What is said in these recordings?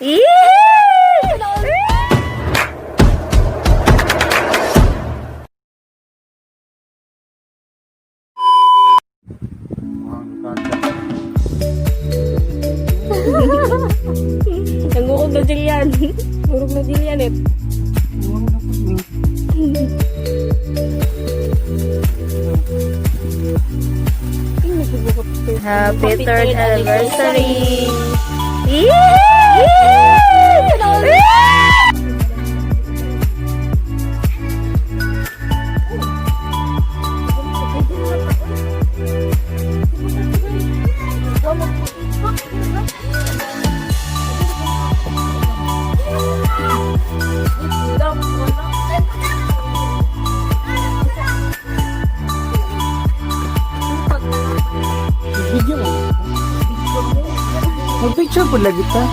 Nangurog na Jillian. Nangurog na Jillian eh. Happy 3rd anniversary! Video mo. Mag-picture po lagi ta.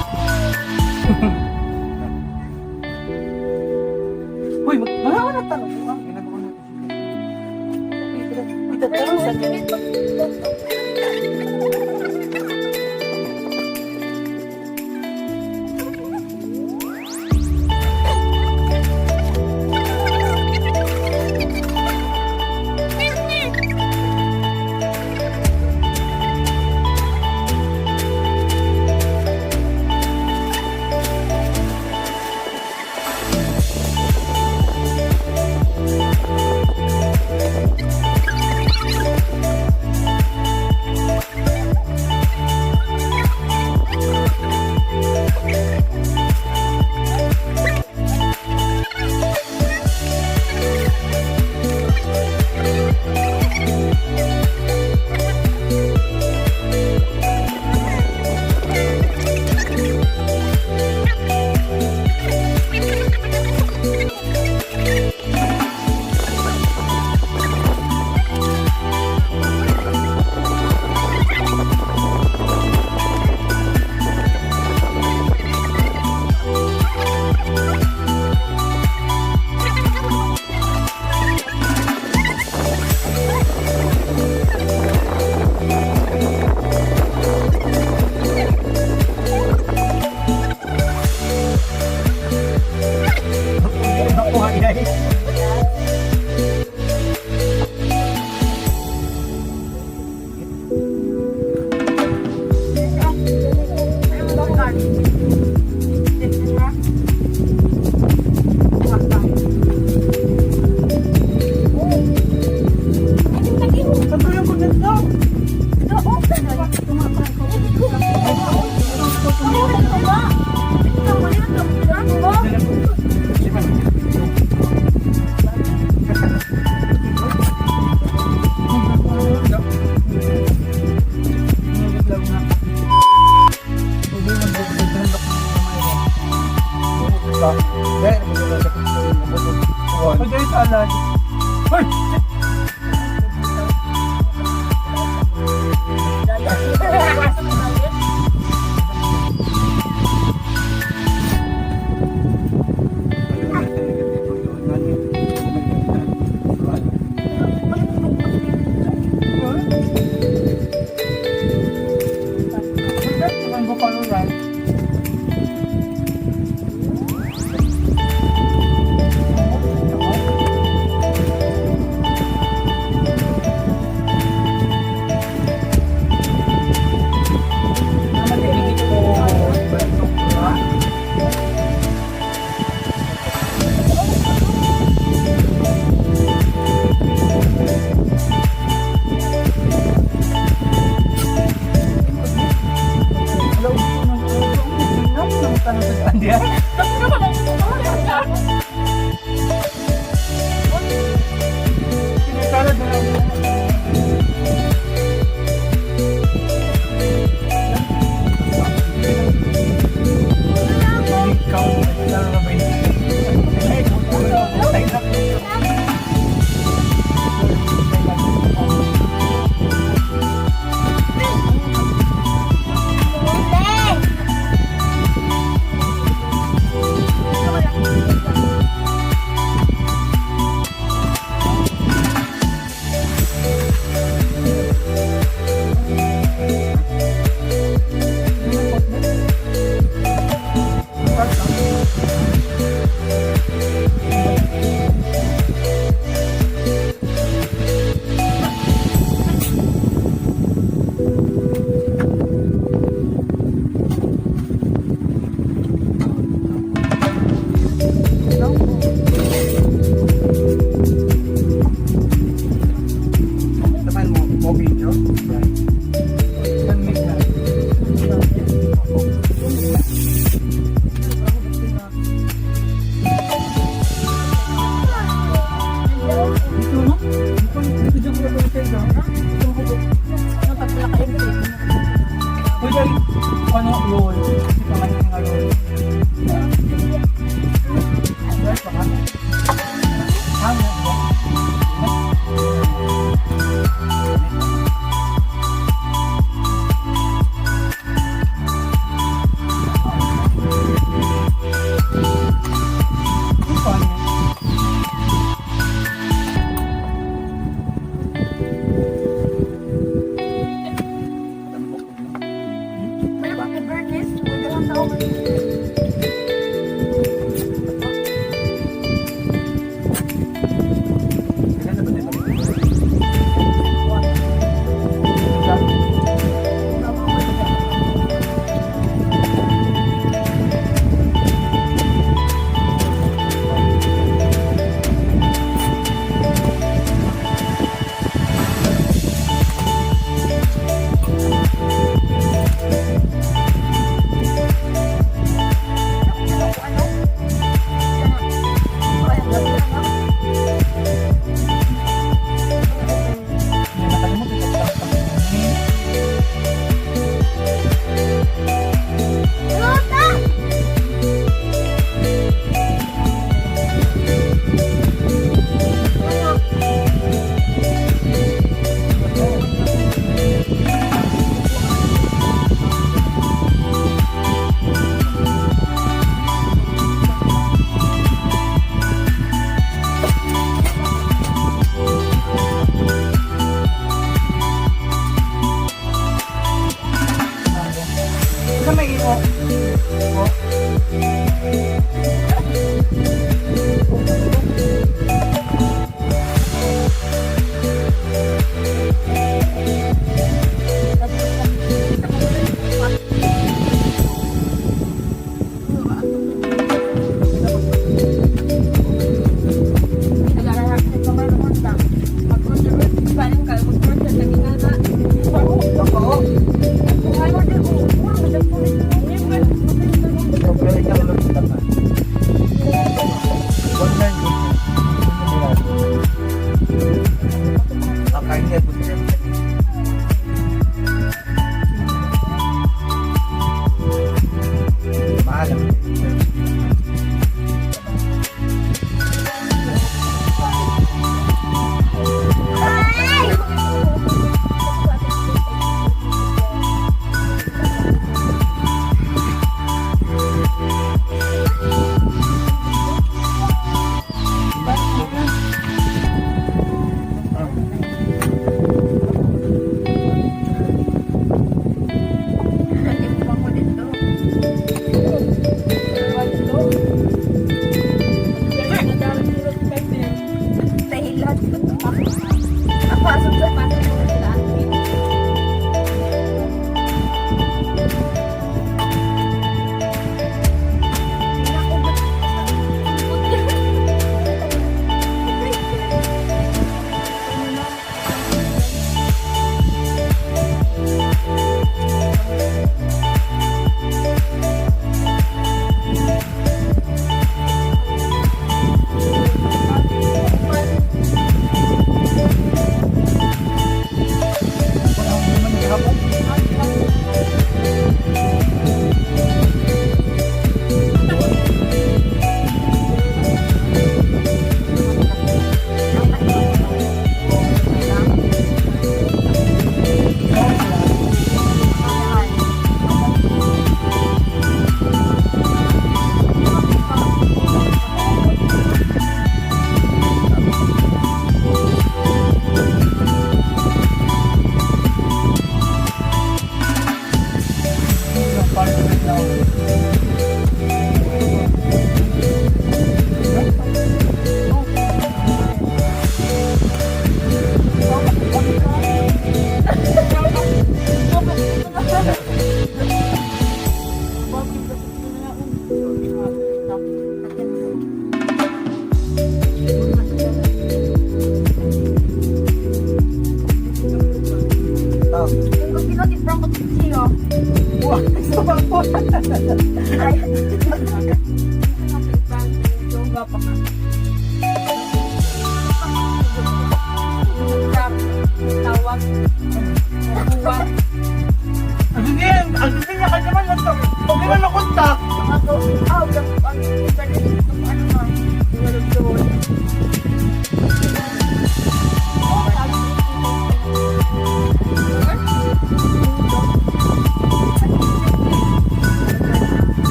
Uy, mag-araw na tanong. Ginagawa natin. Ito tanong sa ganito.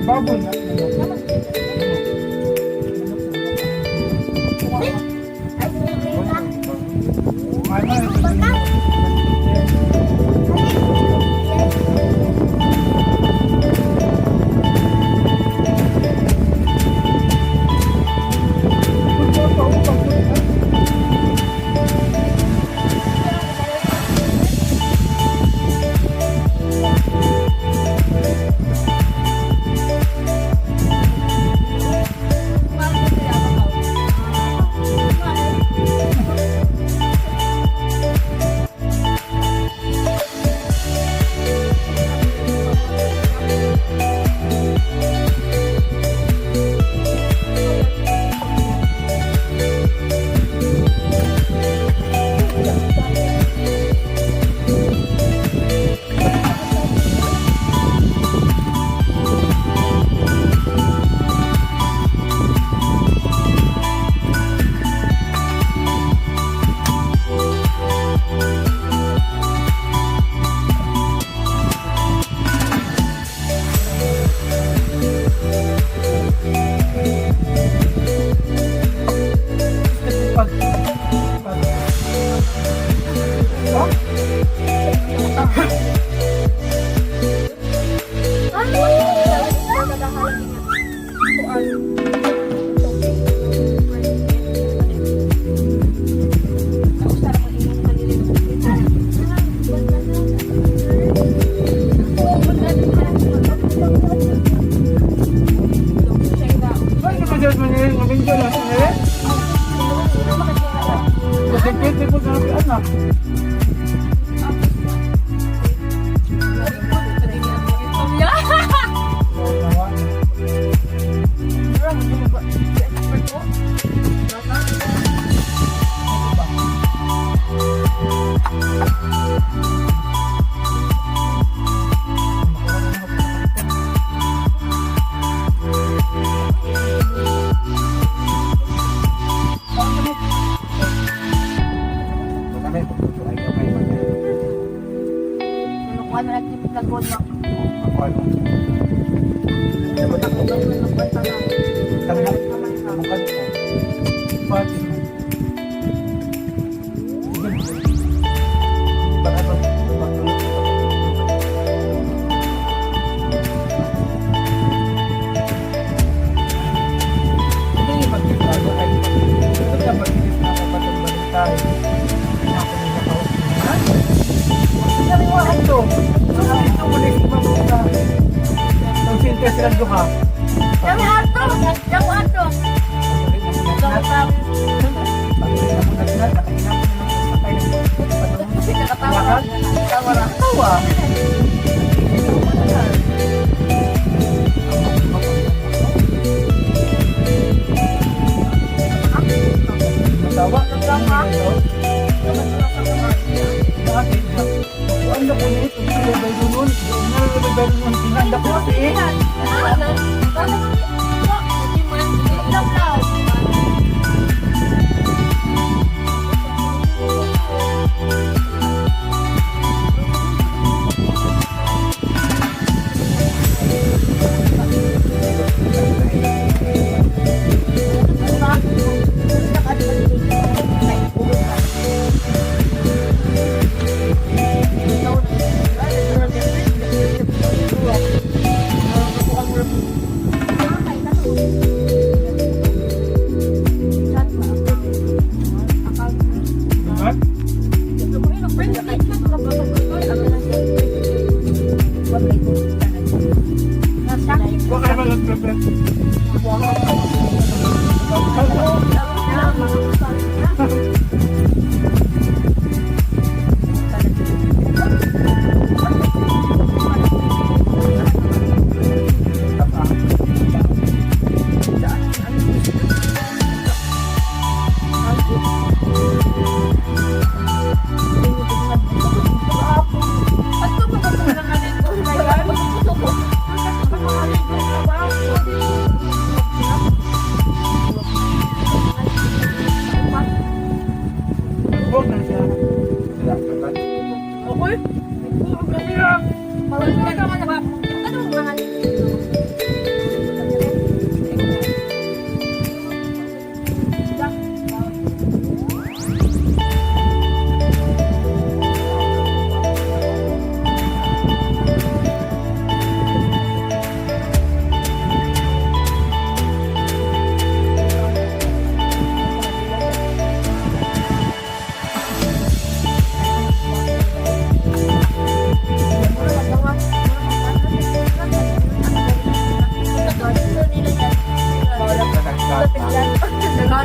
Baboy na.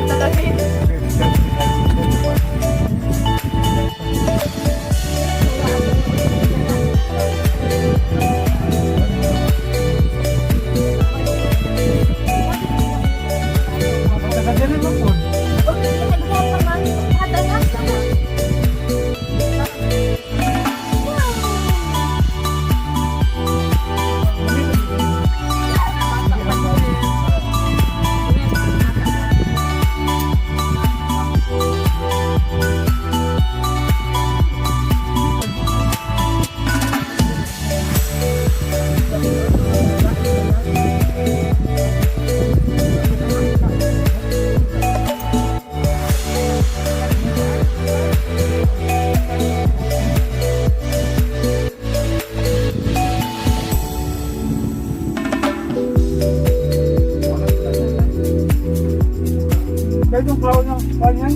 Lahat talaga yun. Nakagalan mo po. Kahit yung cloud ng kanyan,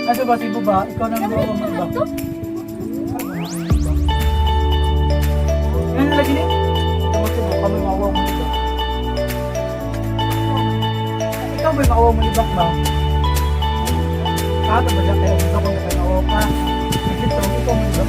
ano ba si Buba? Ikaw na nabawa mo ba? Ano lagi ni? Ito si Buba, kami mawawa mo nito. Ikaw may mawawa mo nito ba? Ito ba dyan? Kaya ito kung nakanawaw ka. Ito, ikaw mo nito.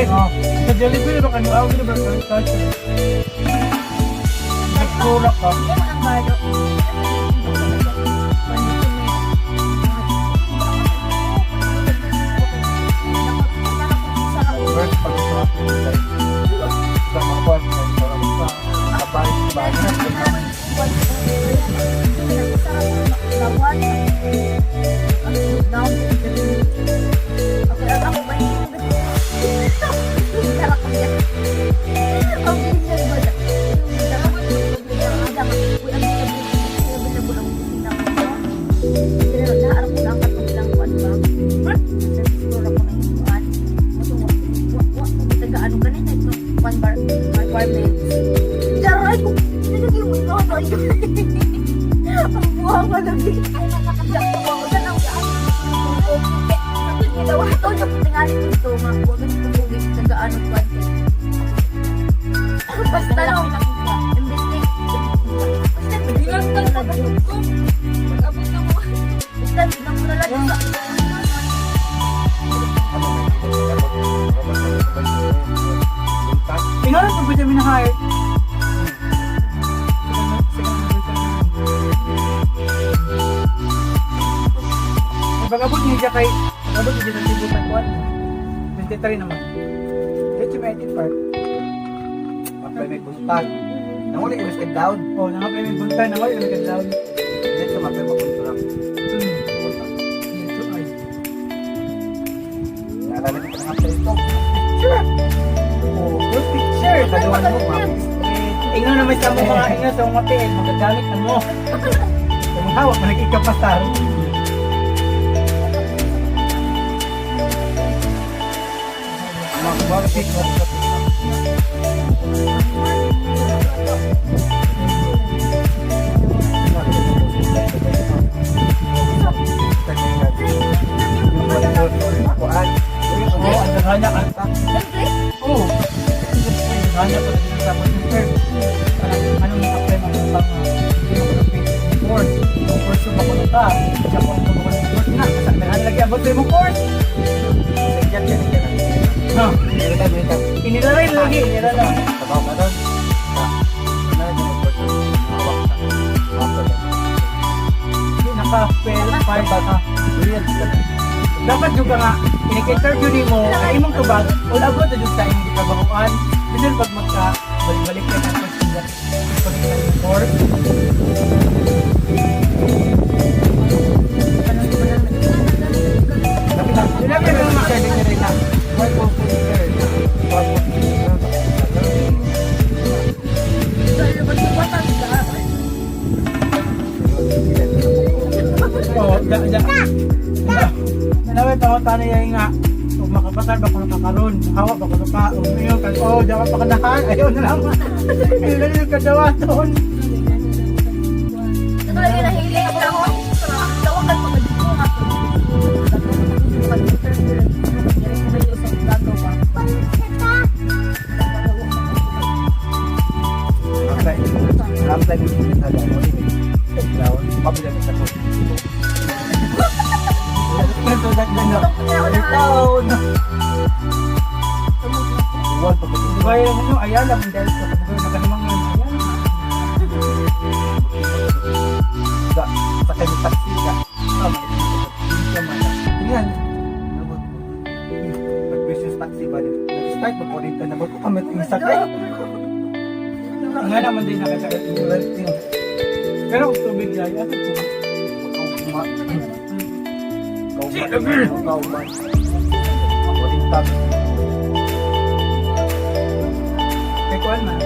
Sa Jollibee na ba kayo? Ako na ba kayo? Nagkurak ka. Tingnan mo pag vitamin na high. Pag-abot niya kay pag-abot niya ng tibutan ko 23 naman. Dito may 18 part. Mapay may buntan. Nanguli i-rested down. Oh, nangapay may buntan, nangapay may down. Dito mapay makunturang. Dito ay. Naalala ko na nga ito. Sure. Oh, good picture. Kagawan mo, mapis. Ingno naman sa mga ingno sa mga PL, magagamit na mo. Kung hawak, managkikapasar. Bakit ko? Ang abot sa imong course. Yan, yan, yan. Ha. Meron tayo. Inilalay lagi, inilalay. Sabaw ka doon. Naka-fail 5 ka. Dapat juga nga, inik-interview ni mo, ay imong tubag, all abot na dun sa imong gitabahuan. Bisan pag balik ka ng question that course. Sinabi na naman kayo din rin na, what will be there? What will be there? Nawe pangutana yan nga kung makapasal ba kung nakakaroon hawa ba kung ka umiyo kan dapat pa kanahan ayaw na lang ayun na yung kadawaton ito lagi nahiling ako tawakan pa dito nga Gaya mo nyo, ayan lang dahil sa pagkakas nagahimang yun, ayan. Sa kanya taxi ka. Tingnan. Nag-business taxi ba rin? Nag-start mo po rin ka na ba? Kung kami tingin sakay. Nga naman din nakasakit yung rating. Pero kung tubig yan, ano ito? Kauman. Ako rin taxi. Kuan man.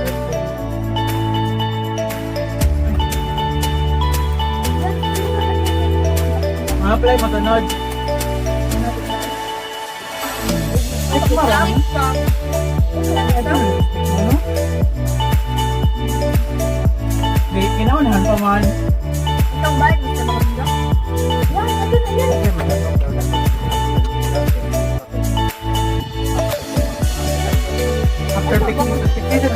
Apply mo tunod. Ay, marami. Ano? Kinaunahan pa man. itong bike sa mga mundo yan, ito na yan After taking the certification,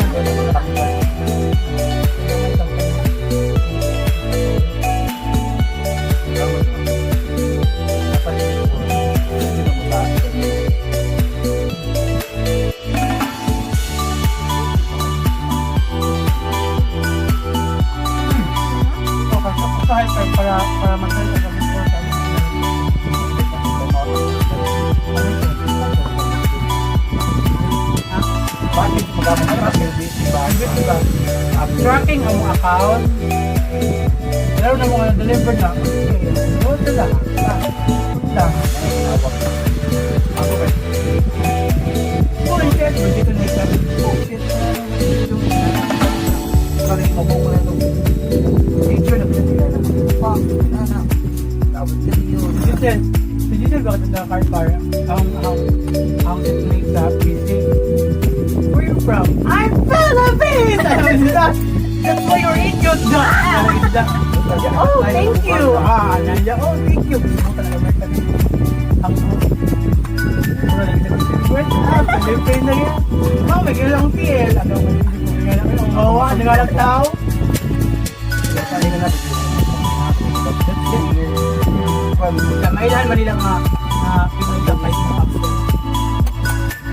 para magsalita sa Bakit magagamit ka ng ba? tracking ang mga account. Lalo na mga deliver na. Doon sila. Ako ba? Oh, shit. Dito na ito. Oh, shit. Parang mabong ko na ito. Picture na pinagila na. Fuck, nana. Dapat din yun. Digital bakit ang card bar? Ang setmate sa PC. Where you from? I'm Philippines! That's why you're idiot na! Oh, thank you! Nandiyan, oh, thank you! Gusto mo talaga may sabi. Ang puro lang sa Wait up! Philippine na yan! Oh, may kilang TL! Ano, may kilang oh, ano nga lang tao? Kaya nga natin. Kamailan man nilang Pinoy kapay sa absent.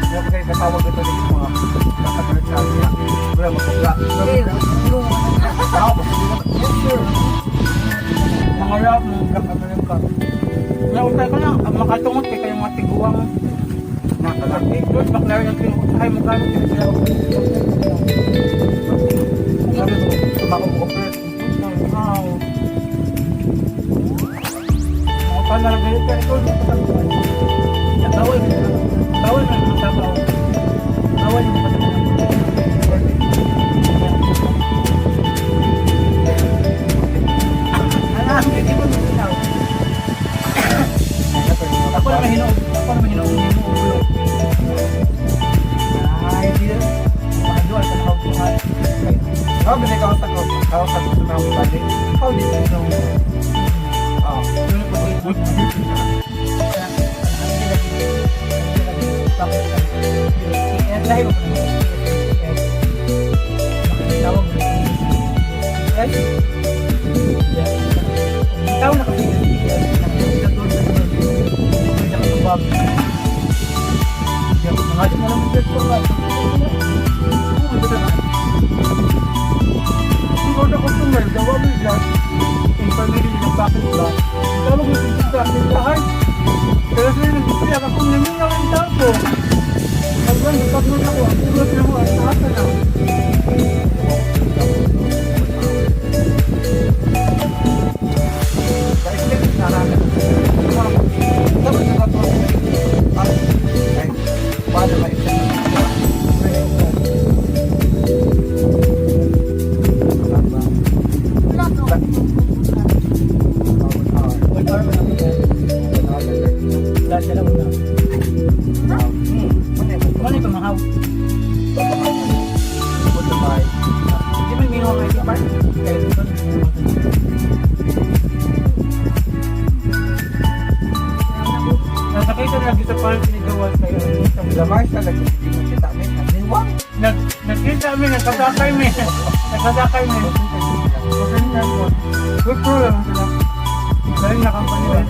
Kaya pa kayo katawag ito rin yung mga customer sa niya. Wala magpapla. Mga rap, mga black kapay ka. Nautay ko na, makatungot kay kayong mga tiguang Nakalaki. George McLaren ang pinuutahay mo gamit yung sila. Sabi ko, tumakong-operate. Wow. Mga panaragay ka, ito yung pataguan. Bawal na ang sabaw. Bawal yung pataguan. Alam, hindi mo nilinaw. Ako naman hinaong hindi mo ulo. Ay, hindi na. Makadual ka na magbuhat. Oh, binikawasan ko. Kawasan ko sa mga bali. How did you know? Oh. Ikaw na kasi sa tindahan. Pero sila nag-isip ako kung naminaw ang tapo. Hanggang kapag ako, ang tulad na mo at asa na. Ano yung pamahaw? Hindi man minuha nga ito part? Kaya dito. Nasakay ka na lagi sa parang sinigawas kayo. Lamars talaga, hindi mo kita amin. Naniwang. Nagkita kami, nagkasakay mi. Nagkasakay mi. Good pro lang sila. Galing na company rin.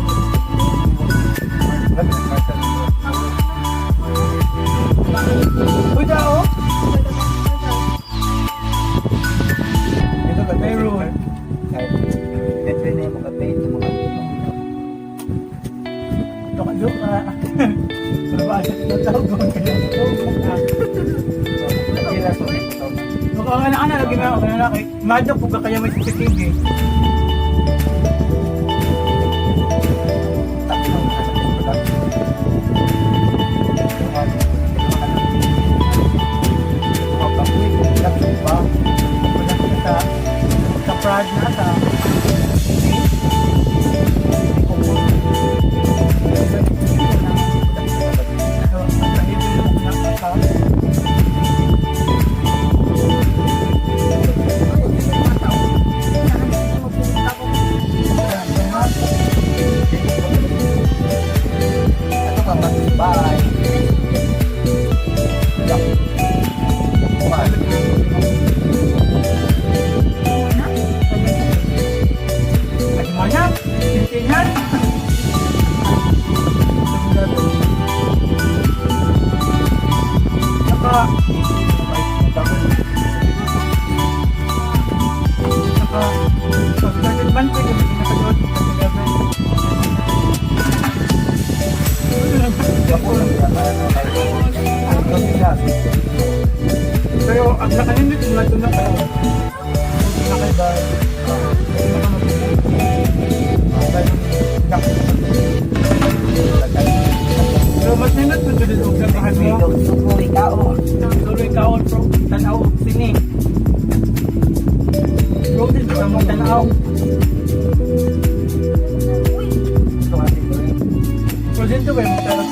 Uy, tao! Ito ka Mayroon. Ito na yung mga page, yung mga Joke ka. Pero ba, sa tawag ko kaya. Mukhang anak-anak lagi na ako kaya na kay Madok po ka kaya may CCTV. Sa Prad na sa bye. Banyak, tintingan. Pag-started ban ko yung pinakalood pero ang nakalindit yung lato na kayo. Kung nakaiba, pero mas nindot mo dito yung gagahan mo. Sukoy ka o. Suloy ka on pro, tanaw, sini. Bro, din ka mo tanaw. Pero dito ba yung talas?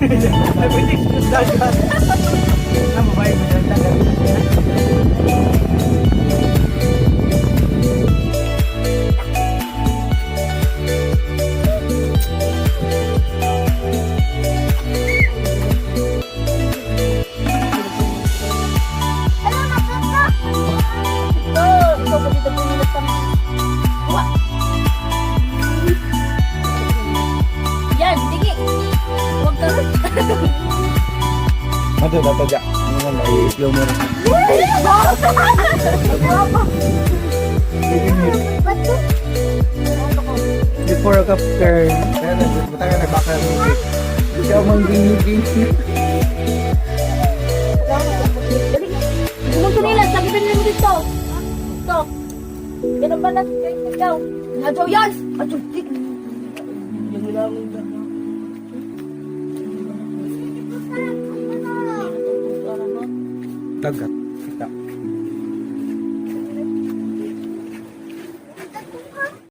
Ay, pwede yung dagat. Ang babae mo dyan, dagat. Ikaw pa dito pumilit kami. Uwa. Yan, digi. Huwag ka. Ano dapat dyan? Ano nga may-flow mo rin. Before ka turn. Kaya na, butang na baka music. Siya mang gini-gini. Gumang kanila, sakitin mo dito. Ito. Ganun ba natin kayo ikaw? Nadyo yan! Adyo, dik. Dagat.